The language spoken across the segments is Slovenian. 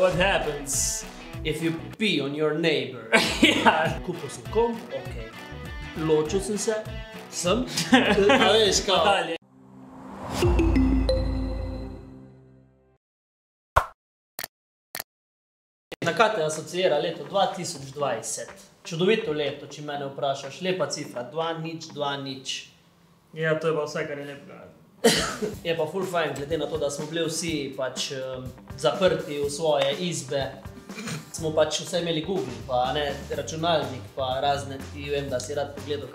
What happens if you pee on your neighbor? Ja. Kupil sem komp, okej. Ločil sem se, sem. A veš, kao. Dalje. Na kaj te asociira leto 2020? Čudovito leto, če mene vprašaš. Lepa cifra, 2-0-2-0. Ja, to je pa vse, kar je lepega. Je pa ful fajn, glede na to, da smo bili vsi pač zaprti v svoje izbe. Smo pač vse imeli Google, pa ne računalnik, pa razne, vem, da si rad pogledal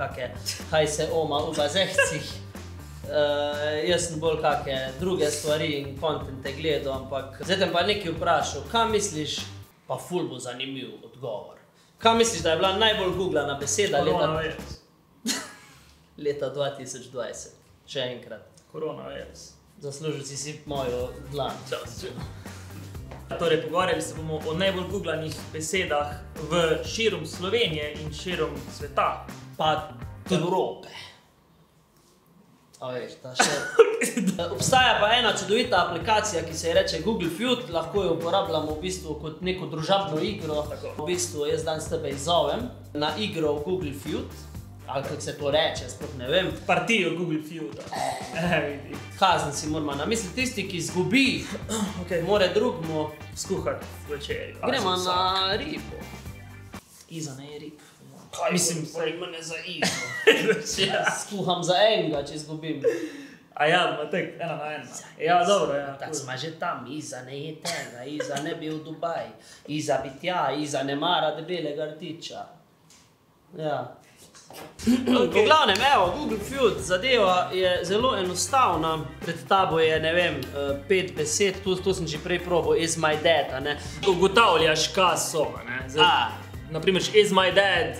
kaj se oma v bazehcih. Jaz sem bolj kakšne druge stvari in kontente gledal, ampak zdaj te pa nekaj vprašal, kaj misliš, pa ful bo zanimiv odgovor. Kaj misliš, da je bila najbolj googlana beseda leta 2020? Še enkrat. Koronavirus. Zaslužil si mojo dlan. Torej, pogovarjali se bomo o najbolj googlanih besedah v širom Slovenije in širom sveta. Pa Evrope. A veš, ta še... Obstaja pa ena čudovita aplikacija, ki se je reče Google Feud, lahko jo uporabljamo v bistvu kot neko družabno igro. V bistvu jaz danes tebe izzovem na igro v Google Feud, ali kako se to reče, sploh ne vem. Partijo Google Feuda. Vidi. Kazen si moramo namisliti, tisti, ki izgubi, more drugmu skuhati večerjo. Gremo na ribo. Iza ne je rib. Mislim, mene za Izo. Skuham za enega, če izgubim. A ja, tek, 1 na 1. Ja, dobro, ja. Tak smo že tam, Iza ne je tega, Iza ne bi v Dubaj, Iza bi tja, Iza ne mara debelega rtiča. Ja. V glavnem, evo, Google Feud, zadeva je zelo enostavna. Pred tabo je, ne vem, 5 besed, to sem že prej probal, is my dad, a ne. Ugotavljaš, kaj so, ne. Naprimer, is my dad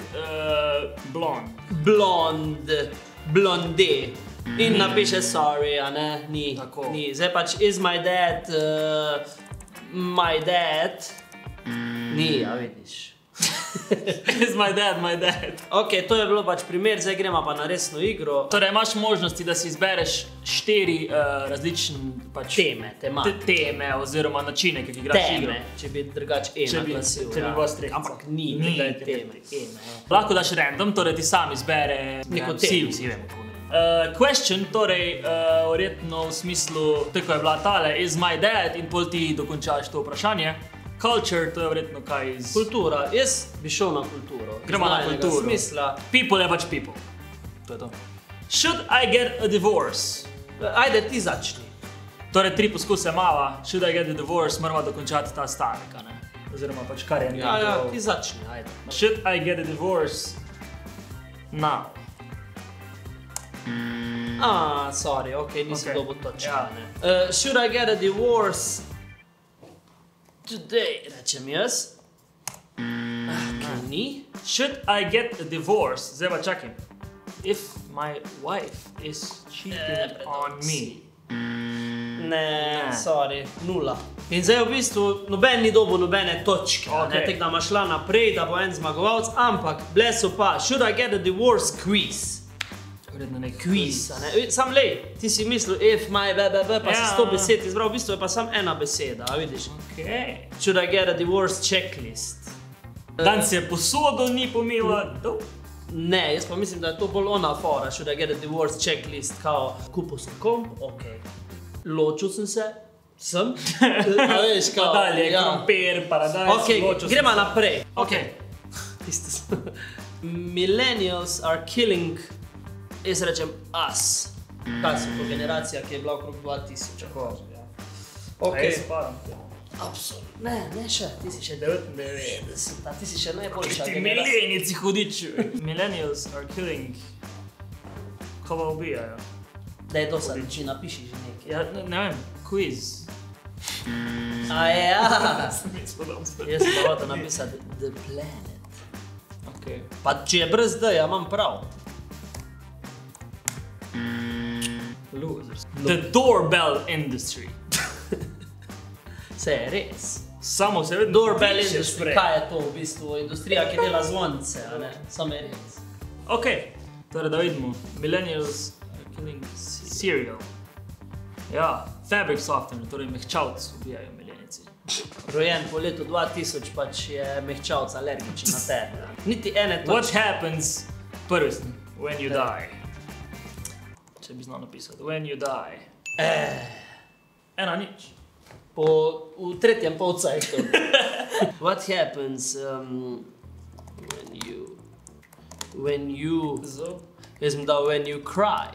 blond? Blonde. In napiše sorry, a ne, ni. Zdaj pač, is my dad, my dad, ni, a vidiš. Is my dad, my dad. Ok, to je bilo pač primer, zdaj gremo pa na resno igro. Torej, imaš možnosti, da si izbereš 4 različne teme oziroma načine, ki igraš igro. Teme, če bi drugač naglasil. Če bi bilo strehica. Ampak ni teme. Lahko daš random, torej ti sam izbere neko temo. Vsi vemo. Question, torej verjetno v smislu, tako je bila tale, is my dad, in pol ti dokončaš to vprašanje. Culture, to je verjetno kaj iz... Kultura, jaz bi šel na kulturo. Gremo na kulturo. Smisla. People je pač people. To je to. Should I get a divorce? Ajde, ti začni. Torej, 3 poskuse mava. Should I get a divorce? Moramo dokončati ta stavek, ne? Oziroma pač kar je nekaj. Ja, ti začni, ajde. Should I get a divorce now? Sorry, ok, nisi dobil točka, ne. Should I get a divorce today, rečem jaz. Kaj ni? Should I get a divorce? Zdaj pa čakaj. If my wife is cheating on me. Ne, sorry, 0. In zdaj v bistvu noben ni dobil nobene točke. Tako da ima šla naprej, da bo en zmagovalc, ampak bile so pa, should I get a divorce quiz? Vredno nek quiz. Sam lej, ti si mislil if my pa si 100 besed izbral, v bistvu je pa sam ena beseda, vidiš? Should I get a divorce checklist? Dan si je posodo ni pomila. Ne, jaz pa mislim, da je to bolj ona fora, should I get a divorce checklist, kao kupil sem komp, ok. Ločil sem se, sem. A veš, kao. Pa dalje, krompir, paradajz, ločil sem se. Gremo naprej. Ok. Millennials are killing, jaz rečem us. Kaj so to generacija, ki je bila okrog 2000. Ok. Jaz param. Absolutno. Ne še, ti si še 99. Ti si še najboljša Ti generacija. milenici hudiči. Millennials are killing. Ko pa ubijajo. Daj to sad, če napiši že nekaj. Ja, ne vem, quiz. A ja. Jaz sem Jaz sem pa hotel napisati The Planet. Ok. Pa če je brez D, ja imam prav. Losers. The doorbell industry. Se je res. Samo se vedno Doorbell industry, kaj je to v bistvu? Industrija, ki dela zvonce, a ne? Samo je res. Ok, torej da vidimo. Millennials are killing cereal. Ja, fabric softener, torej mehčavc ubijajo milenijci. Rojen po letu 2000 pač je mehčavc alergičen na tebe. Niti ene točke. What happens, prvi sem, when you die? Če bi znal napisati, when you die. 1-0. V tretjem polcajtu. What happens when you jaz mi dal when you cry.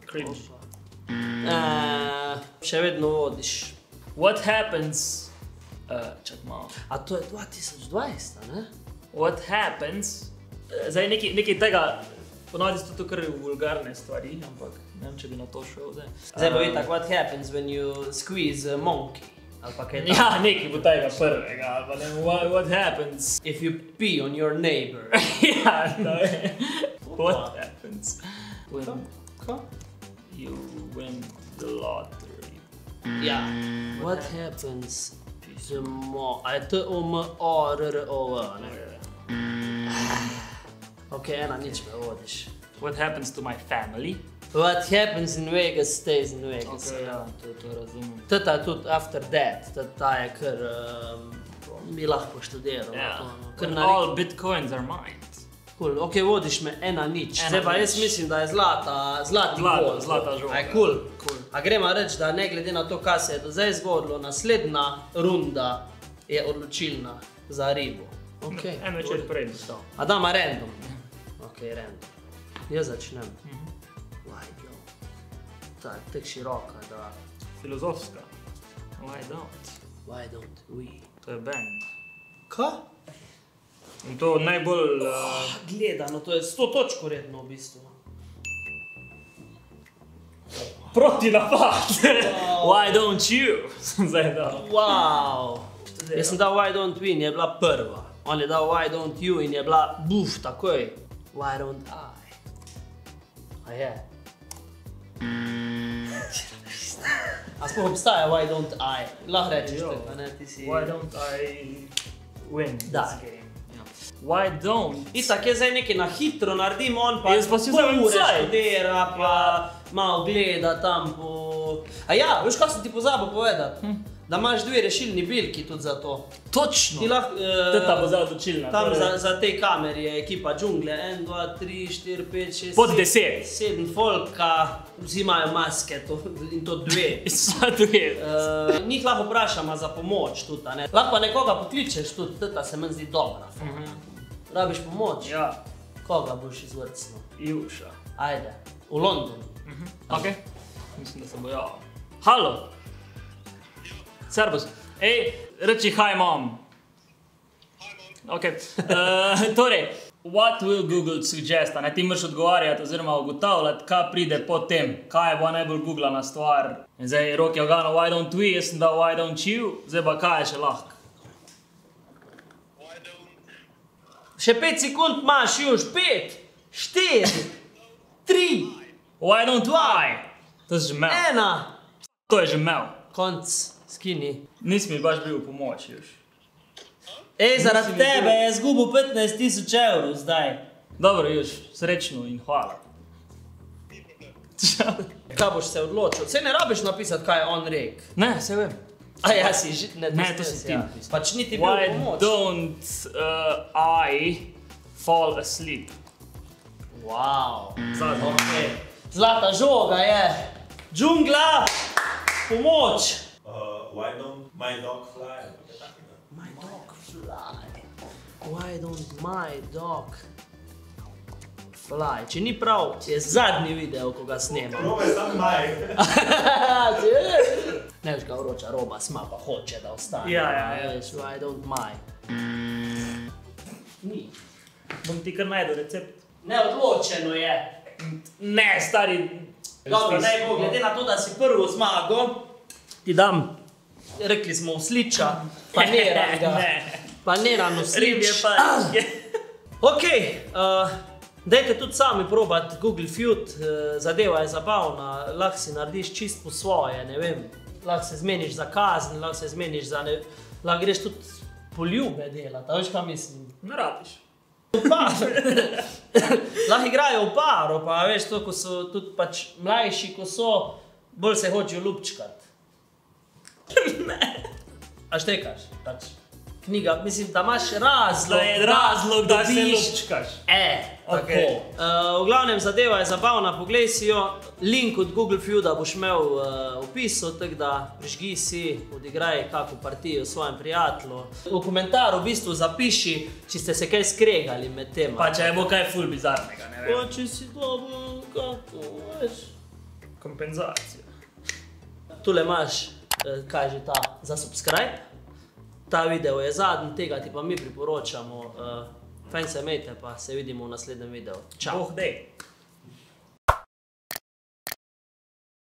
Cringe. Še vedno vodiš. What happens, čak malo. A to je 2020, ne? What happens, zdaj nekaj tega, ponovadi so to kar vulgarne stvari, ampak ne vem, če bi na to šel zdaj. Zdaj bo itak, what happens when you squeeze a monkey? Ali pa kaj Ja, nekaj bo tega prvega, ali pa ne vem, what happens. If you pee on your neighbor. Ja, to je. What happens when Ko? you win the lottery. Ja. What happens the more... A je T-O-M-O-R-R-O-V, ne? Ok, 1-0 me vodiš. What happens to my family? What happens in Vegas stays in Vegas. Ok, ja, to razumem. Tata je tudi after that, ta je kar bi lahko študiral. Ja. Kar All bitcoins are mine. Cool. Ok, vodiš me 1-0. Zdaj pa jaz mislim, da je zlati gol. Zlata žoga. A je cool? Cool. A gremo reči, da ne glede na to, kaj se je do zdaj zgodilo, naslednja runda je odločilna za ribo. Ok. En večer prej bi stal. A dama random. Ok, random. Jaz začnem. Why don't? Ta je tako široka, da... Filozofska. Why don't? Why don't we? To je band. Ka? In to najbolj... Gledano, to je 100 točk redno v bistvu. Proti napad! Why don't you? Sem zdaj dal. Wow! Jaz sem dal Why don't we in je bila prva. On je dal Why don't you in je bila buf, takoj. Why don't I? A je? A sploh obstaja Why don't I? Lahko rečeš Jo. tako, ne? Ti si... Why don't I win Da. this game? Ja. Why don't? Itak je zdaj nekaj na hitro naredim, on pa Jaz pa si vzamem pol ure cajt. študira, pa malo gleda tam po... A ja, veš, kaj sem ti pozabil povedati? Da imaš dve rešilni bilki tudi za to. Točno! Ti lahko... Teta bo zdaj odločilna. Tam torej. za te kamere je ekipa džungle, 1, 2, 3, 4, 5, 6, Pod 10. 7 folka, vsi imajo maske in to dve. Sva dve. Njih lahko vprašamo za pomoč tudi, ne? Lahko pa nekoga pokličeš tudi, teta se meni zdi dobra. Rabiš pomoč? Ja, Koga boš izvrcnil? Juša. Ajde, v Londonu. Ok, mislim, da se bo javil. Halo! Servus. Ej, reči hi mom. Ok. Torej, what will Google suggest? Ne, ti moraš odgovarjati oziroma ugotavljati, kaj pride po tem, kaj je bo najbolj googlana stvar. In zdaj Rok je ogano, why don't we, jaz sem dal why don't you, zdaj pa kaj je še lahko? Še 5 sekund imaš, Juž, 5, 4, 3, Why don't I? To si že imel. 1. To je že imel. Konc, skini. Nisi mi baš bil v pomoč, Juž. Ej, zaradi Nisi mi tebe bil. je zgubil 15.000 evrov zdaj. Dobro, Juž, srečno in hvala. Kaj boš se odločil? Saj ne rabiš napisati, kaj je on rekel. Ne, se vem. A ja, si že... Ne, to si ti napisal. Pač niti bil Why pomoč. don't I fall asleep? Wow. Zadnji. Okay. Zlata žoga je. Džungla, pomoč. Why don't my dog fly? My dog fly. Why don't my dog fly? Če ni prav, je zadnji video, ko ga snemam. Robe sam maj. Ne veš, ga vroča roba sma, pa hoče, da ostane. Ja. Veš, why don't my? Ni. Bom ti kar najdel recept. Neodločeno je. Ne, stari. Dobro, naj bo, glede na to, da si prvo zmago, ti dam, rekli smo usliča, paniranga. Panirano Ribje uslič. pa. Ok, dajte tudi sami probati Google Feud, zadeva je zabavna, lahko si narediš čist po svoje, ne vem, lahko se zmeniš za kazen, lahko se zmeniš za ne, lahko greš tudi poljube delati, a veš kaj mislim? Ne rabiš. Lahko igrajo v paru, pa veš to, ko so tudi pač mlajši, ko so, bolj se hočejo ljubčkat. A štekaš, pač. Knjiga, mislim, da imaš razlog, Da je razlog, da se dobiš- ljubčkaš. Tako. Okej. V glavnem zadeva je zabavna, poglej si jo. Link od Google Feuda boš imel v opisu, tako da prižgi si, odigraj kako partijo s svojim prijateljem. V komentar v bistvu zapiši, če ste se kaj skregali med tem. Pa če bo kaj ful bizarnega, ne vem. Pa če si dobro, kako, veš. Kompenzacija. Tule imaš, kaj že ta, za subscribe. Ta video je zadnji, tega ti pa mi priporočamo. Fajn se imejte, pa se vidimo v naslednjem videu. Čau. Boh dej.